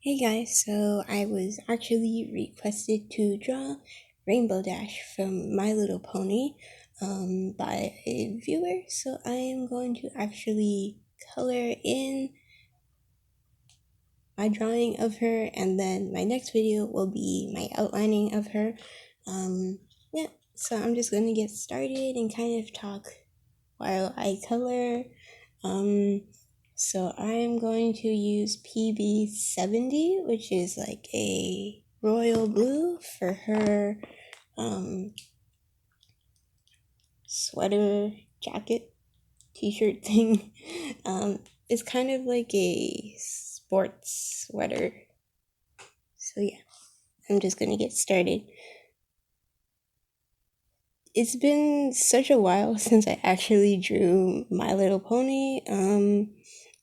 Hey guys, so I was actually requested to draw Rainbowdash from My Little Pony by a viewer, so I am going to actually color in my drawing of her, and then my next video will be my outlining of her. Yeah, so I'm just going to get started and kind of talk while I color. So I'm going to use PB70, which is like a royal blue for her sweater, jacket, t-shirt thing. It's kind of like a sports sweater. So yeah, I'm just gonna get started. It's been such a while since I actually drew My Little Pony.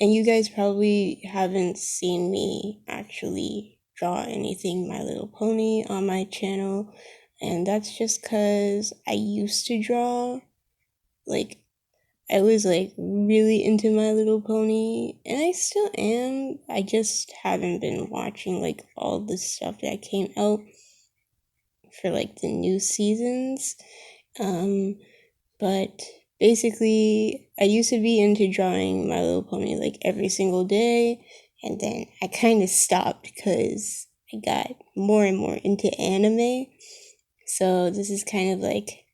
And you guys probably haven't seen me actually draw anything My Little Pony on my channel. And that's just because I used to draw. Like, I was like really into My Little Pony, and I still am. I just haven't been watching like all the stuff that came out for like the new seasons. But basically, I used to be into drawing My Little Pony like every single day, and then I kind of stopped because I got more and more into anime. So this is kind of like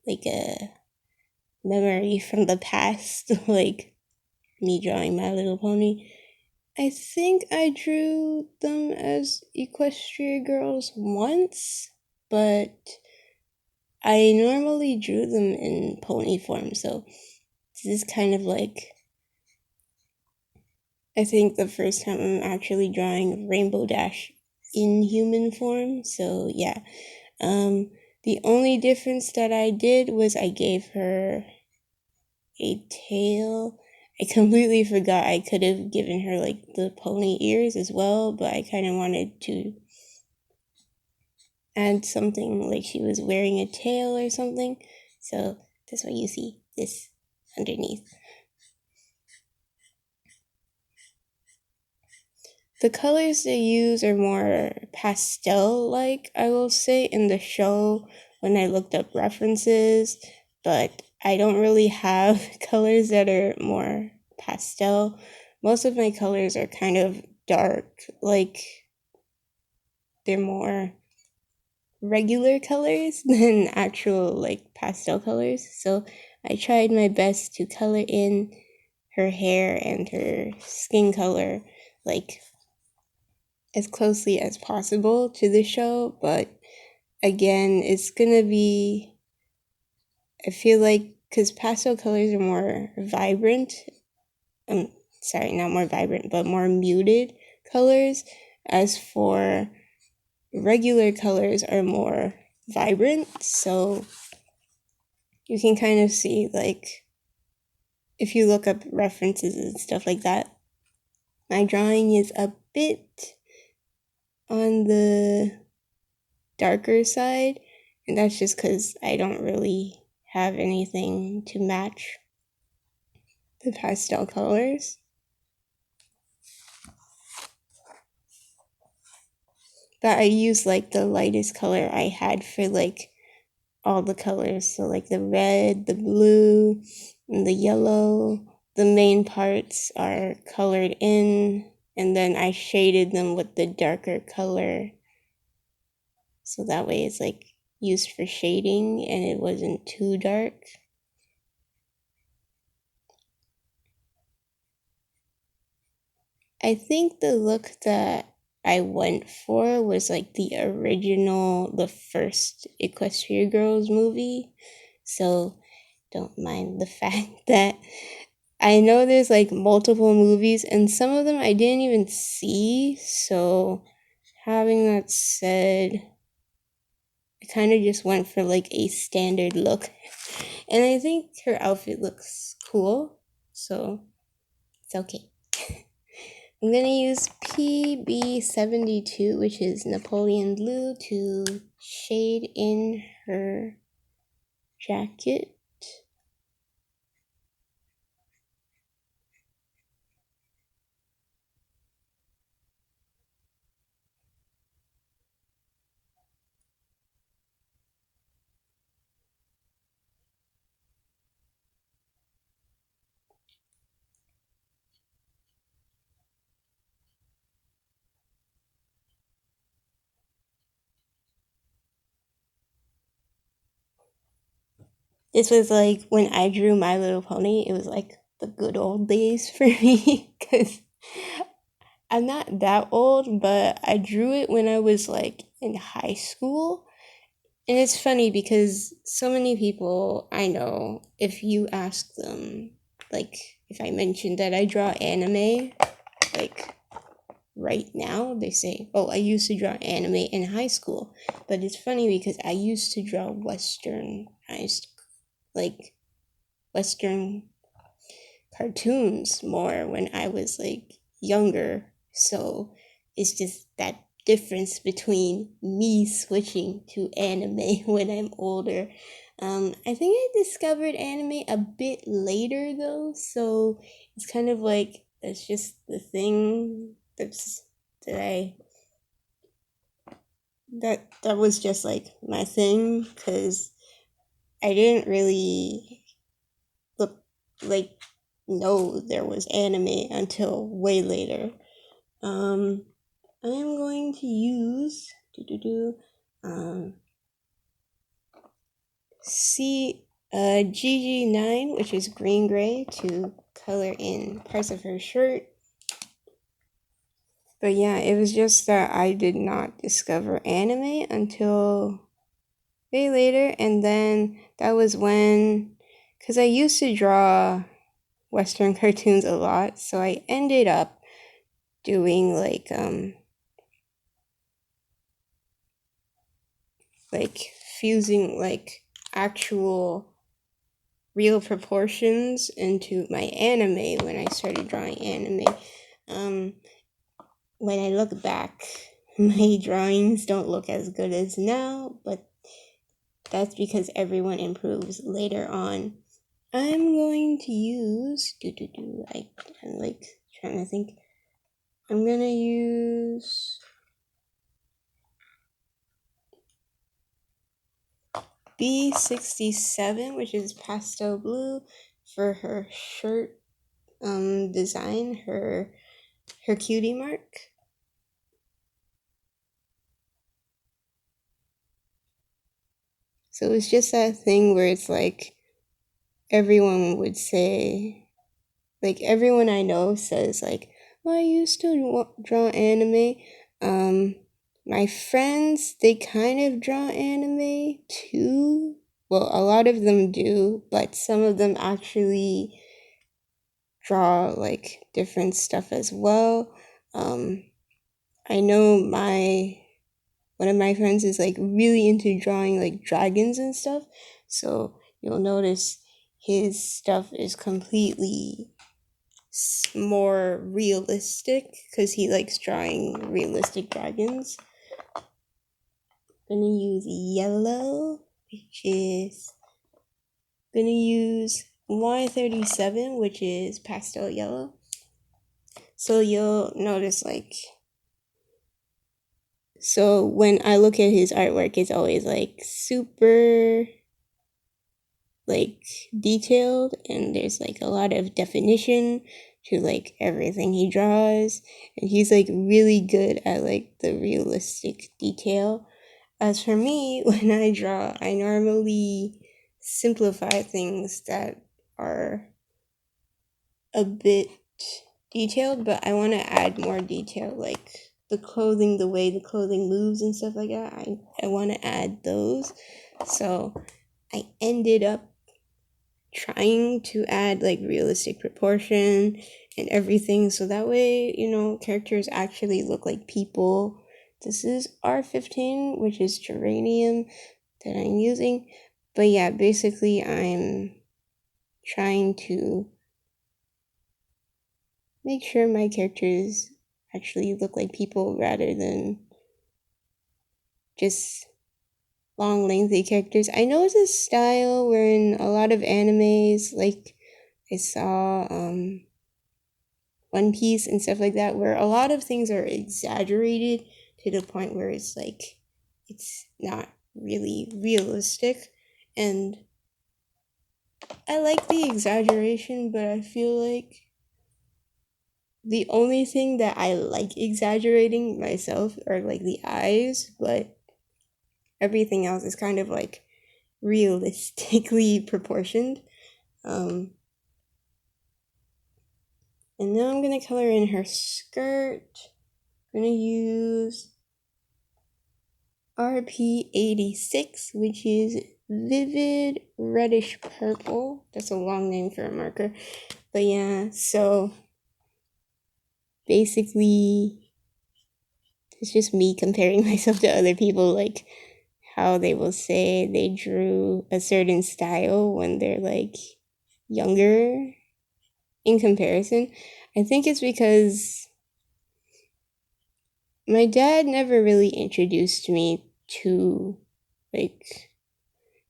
a memory from the past, like me drawing My Little Pony. I think I drew them as Equestria Girls once, but I normally drew them in pony form, so this is kind of like, I think, the first time I'm actually drawing Rainbowdash in human form, so yeah. The only difference that I did was I gave her a tail. I completely forgot I could have given her like the pony ears as well, but I kind of wanted to add something like she was wearing a tail or something. So that's why you see this underneath. The colors they use are more pastel-like, I will say, in the show when I looked up references, but I don't really have colors that are more pastel. Most of my colors are kind of dark, like they're more regular colors than actual like pastel colors. So I tried my best to color in her hair and her skin color like as closely as possible to the show, but again, it's gonna be, I feel like, because pastel colors are more vibrant, sorry, not more vibrant, but more muted colors, as for regular colors are more vibrant, so you can kind of see, like, if you look up references and stuff like that, my drawing is a bit on the darker side, and that's just because I don't really have anything to match the pastel colors. But I used like the lightest color I had for like all the colors, so like the red, the blue, and the yellow. The main parts are colored in, and then I shaded them with the darker color, so that way it's like used for shading and it wasn't too dark. I think the look that I went for was like the original, the first Equestria Girls movie. So don't mind the fact that I know there's like multiple movies and some of them I didn't even see. So having that said, I kind of just went for like a standard look. And I think her outfit looks cool. So it's okay. I'm going to use PB72, which is Napoleon Blue, to shade in her jacket. This was like when I drew My Little Pony, it was like the good old days for me because I'm not that old, but I drew it when I was like in high school. And it's funny because so many people I know, if you ask them, like if I mentioned that I draw anime, like right now, they say, oh, I used to draw anime in high school. But it's funny because I used to draw westernized, like Western cartoons more when I was like younger. So it's just that difference between me switching to anime when I'm older. I think I discovered anime a bit later though, so it's kind of like that's just the thing that I that was just like my thing because I didn't really look like know there was anime until way later. Um, I am going to use C GG9, which is green gray, to color in parts of her shirt. But yeah, it was just that I did not discover anime until way later, and then that was when, because I used to draw Western cartoons a lot, so I ended up doing like fusing like actual real proportions into my anime when I started drawing anime. Um, when I look back, my drawings don't look as good as now, but that's because everyone improves later on. I'm going to use I'm like trying to think. I'm gonna use B67, which is pastel blue, for her shirt design, her cutie mark. So it's just that thing where it's like everyone would say, like everyone I know says like, "Oh, I used to draw anime." Um, my friends, they kind of draw anime too. Well, a lot of them do, but some of them actually draw like different stuff as well. I know one of my friends is like really into drawing like dragons and stuff. So you'll notice his stuff is completely more realistic because he likes drawing realistic dragons. Gonna use yellow, which is gonna use Y37, which is pastel yellow. So you'll notice so when I look at his artwork, it's always like super like detailed, and there's like a lot of definition to like everything he draws, and he's like really good at like the realistic detail. As for me, when I draw, I normally simplify things that are a bit detailed, but I want to add more detail, like the clothing, the way the clothing moves and stuff like that. I want to add those. So I ended up trying to add like realistic proportion and everything, so that way, characters actually look like people. This is R15, which is geranium that I'm using. But yeah, basically I'm trying to make sure my characters actually look like people rather than just long, lengthy characters. I know it's a style where in a lot of animes, like I saw One Piece and stuff like that, where a lot of things are exaggerated to the point where it's like it's not really realistic. And I like the exaggeration, but I feel like the only thing that I like exaggerating myself are like the eyes, but everything else is kind of like realistically proportioned. And now I'm gonna color in her skirt. I'm gonna use RP86, which is vivid reddish purple. That's a long name for a marker. But yeah, so basically it's just me comparing myself to other people, like how they will say they drew a certain style when they're like younger in comparison. I think it's because my dad never really introduced me to like,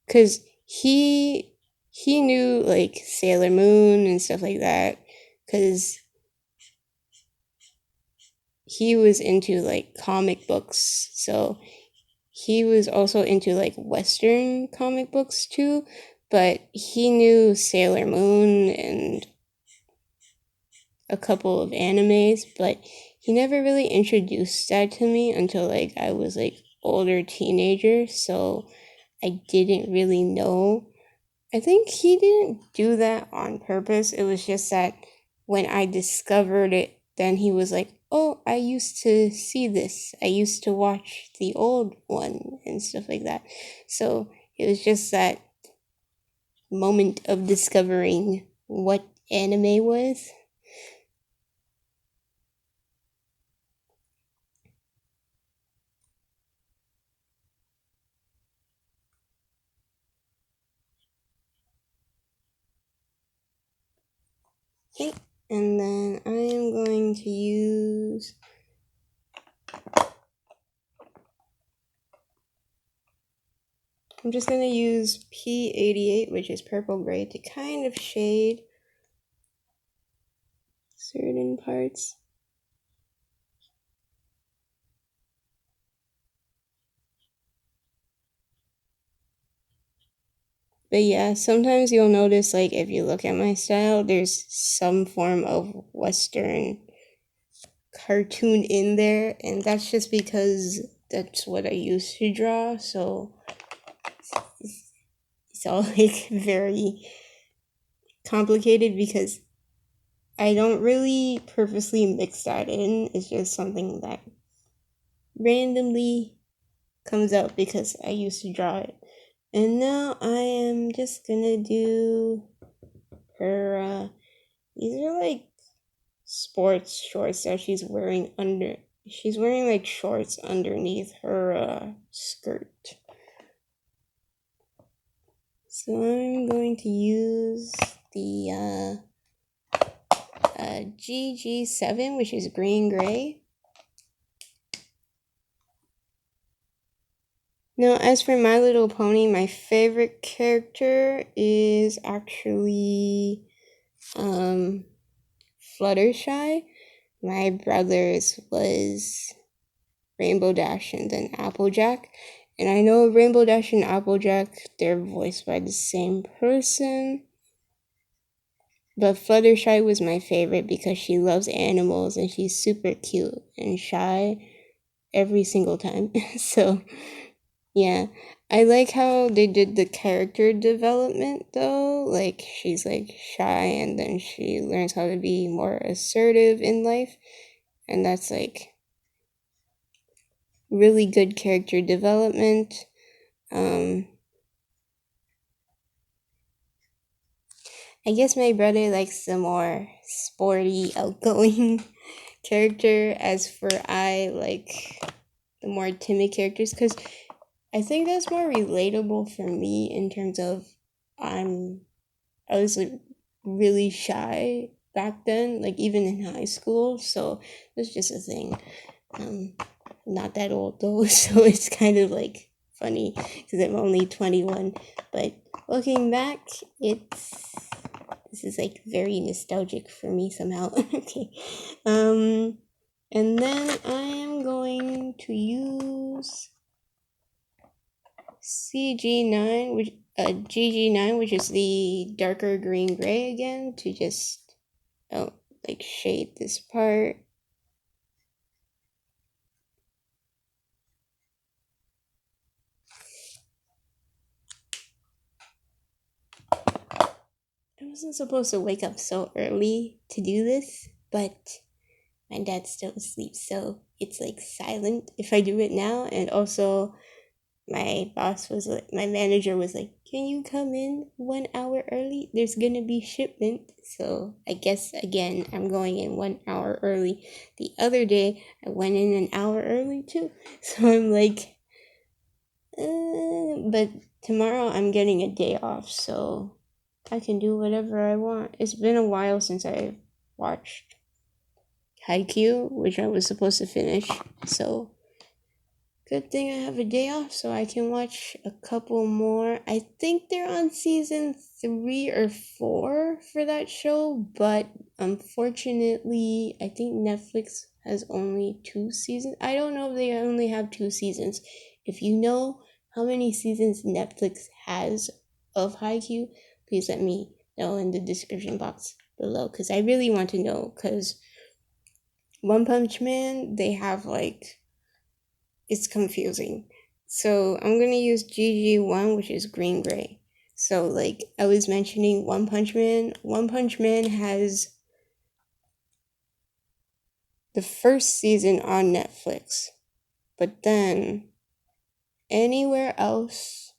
cuz he knew like Sailor Moon and stuff like that, cuz he was into like comic books. So he was also into like Western comic books too, but he knew Sailor Moon and a couple of animes, but he never really introduced that to me until like I was like older teenager, so I didn't really know. I think he didn't do that on purpose. It was just that when I discovered it, then he was like, "Oh, I used to see this. I used to watch the old one and stuff like that." So it was just that moment of discovering what anime was. Okay, and then I am going to use I'm just going to use P88, which is purple gray, to kind of shade certain parts. But yeah, sometimes you'll notice, like, if you look at my style, there's some form of Western cartoon in there, and that's just because that's what I used to draw, so it's all, like, very complicated because I don't really purposely mix that in. It's just something that randomly comes out because I used to draw it. And now I am just gonna do her, these are like sports shorts that she's wearing under, she's wearing like shorts underneath her, skirt. So I'm going to use the, GG7, which is green gray. Now, as for My Little Pony, my favorite character is actually, Fluttershy. My brother's was Rainbowdash and then Applejack. And I know Rainbowdash and Applejack, they're voiced by the same person. But Fluttershy was my favorite because she loves animals and she's super cute and shy every single time. So, yeah. I like how they did the character development though. Like, she's like shy and then she learns how to be more assertive in life. And that's like really good character development. I guess my brother likes the more sporty, outgoing character, as for I like the more timid characters, because I think that's more relatable for me in terms of I was like really shy back then, like even in high school, so it's just a thing. Not that old though, so it's kind of like funny because I'm only 21. But looking back, this is like very nostalgic for me somehow. Okay, and then I am going to use CG9, which GG9, which is the darker green gray again, to just like shade this part. I wasn't supposed to wake up so early to do this, but my dad's still asleep, so it's like silent if I do it now. And also, my manager was like, can you come in 1 hour early? There's gonna be shipment. So I guess again, I'm going in 1 hour early. The other day, I went in an hour early too. So I'm like, but tomorrow I'm getting a day off, so I can do whatever I want. It's been a while since I watched Haikyuu, which I was supposed to finish, so good thing I have a day off so I can watch a couple more. I think they're on season 3 or 4 for that show, but unfortunately, I think Netflix has only 2 seasons. I don't know if they only have 2 seasons. If you know how many seasons Netflix has of Haikyuu, please let me know in the description box below, because I really want to know, because One Punch Man, they have like, it's confusing. So I'm gonna use GG1, which is green gray. So like I was mentioning One Punch Man. One Punch Man has the first season on Netflix. But then anywhere else,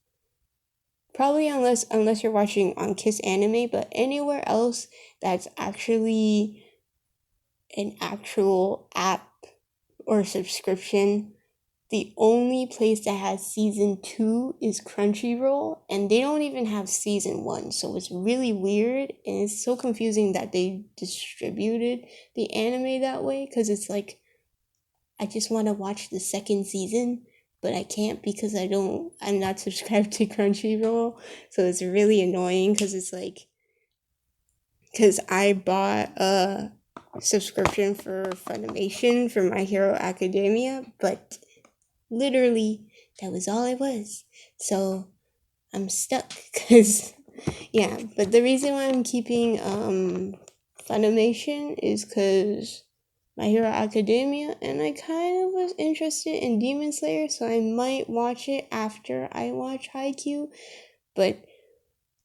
probably unless you're watching on Kiss Anime, but anywhere else that's actually an actual app or subscription, the only place that has season 2 is Crunchyroll, and they don't even have season 1, so it's really weird, and it's so confusing that they distributed the anime that way, because it's like, I just want to watch the second season, but I can't because I'm not subscribed to Crunchyroll, so it's really annoying, because it's like, because I bought a subscription for Funimation for My Hero Academia, but literally that was all it was, so I'm stuck. Because yeah, but the reason why I'm keeping Funimation is because My Hero Academia, and I kind of was interested in Demon Slayer, so I might watch it after I watch Haikyuu. But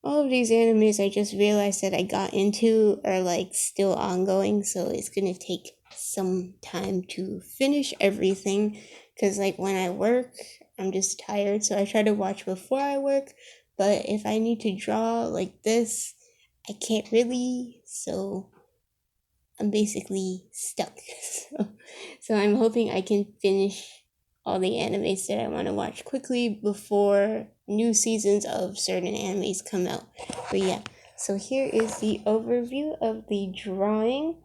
all of these animes I just realized that I got into are like still ongoing, so it's gonna take some time to finish everything, because like when I work, I'm just tired, so I try to watch before I work, but if I need to draw like this, I can't really, so I'm basically stuck. So I'm hoping I can finish all the animes that I want to watch quickly before new seasons of certain animes come out. But yeah, so here is the overview of the drawing.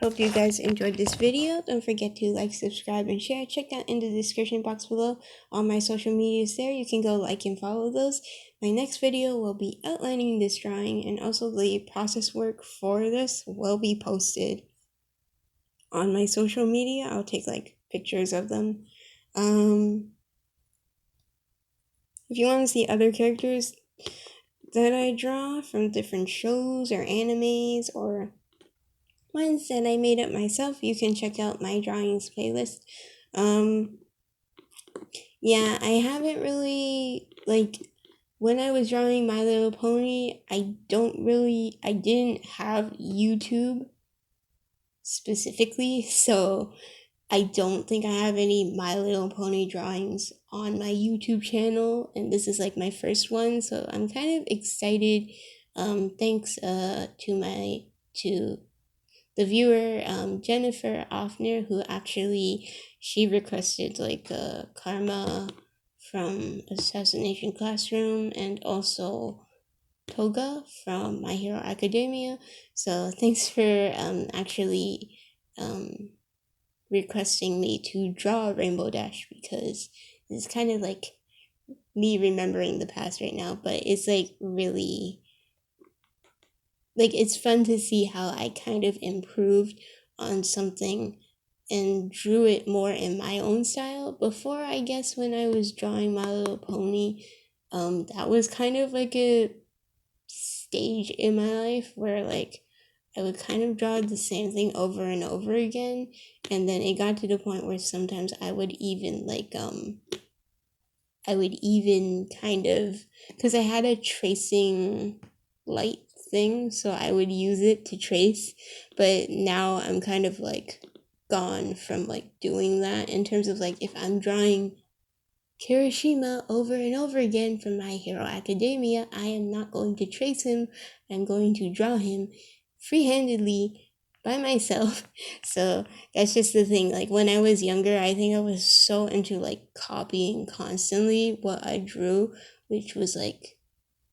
Hope you guys enjoyed this video. Don't forget to like, subscribe, and share. Check out in the description box below all my social medias there. You can go like and follow those. My next video will be outlining this drawing, and also the process work for this will be posted on my social media. I'll take like pictures of them. If you want to see other characters that I draw from different shows or animes or ones that I made up myself, you can check out my drawings playlist. Yeah, I haven't really, like, when I was drawing My Little Pony, I didn't have YouTube specifically, so I don't think I have any My Little Pony drawings on my YouTube channel, and this is like my first one, so I'm kind of excited. Thanks to the viewer, Jennifer Ofner, who actually, she requested like the Karma from Assassination Classroom, and also Toga from My Hero Academia. So thanks for actually requesting me to draw Rainbowdash, because it's kind of like me remembering the past right now, but it's like really, like, it's fun to see how I kind of improved on something and drew it more in my own style. Before, I guess, when I was drawing My Little Pony, that was kind of like a stage in my life where like I would kind of draw the same thing over and over again, and then it got to the point where sometimes I would even like I would even kind of, because I had a tracing light thing, so I would use it to trace, but now I'm kind of like gone from like doing that in terms of like if I'm drawing Kirishima over and over again from My Hero Academia, I am not going to trace him. I'm going to draw him free-handedly by myself. So that's just the thing. Like when I was younger, I think I was so into like copying constantly what I drew, which was like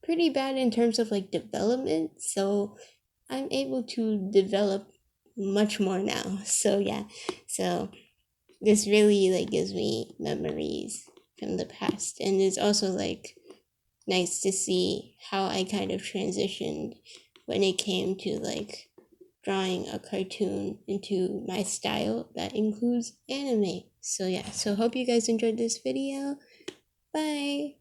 pretty bad in terms of like development. So I'm able to develop much more now. So yeah. So this really like gives me memories from the past, and it's also like nice to see how I kind of transitioned when it came to like drawing a cartoon into my style that includes anime. So yeah, so hope you guys enjoyed this video. Bye.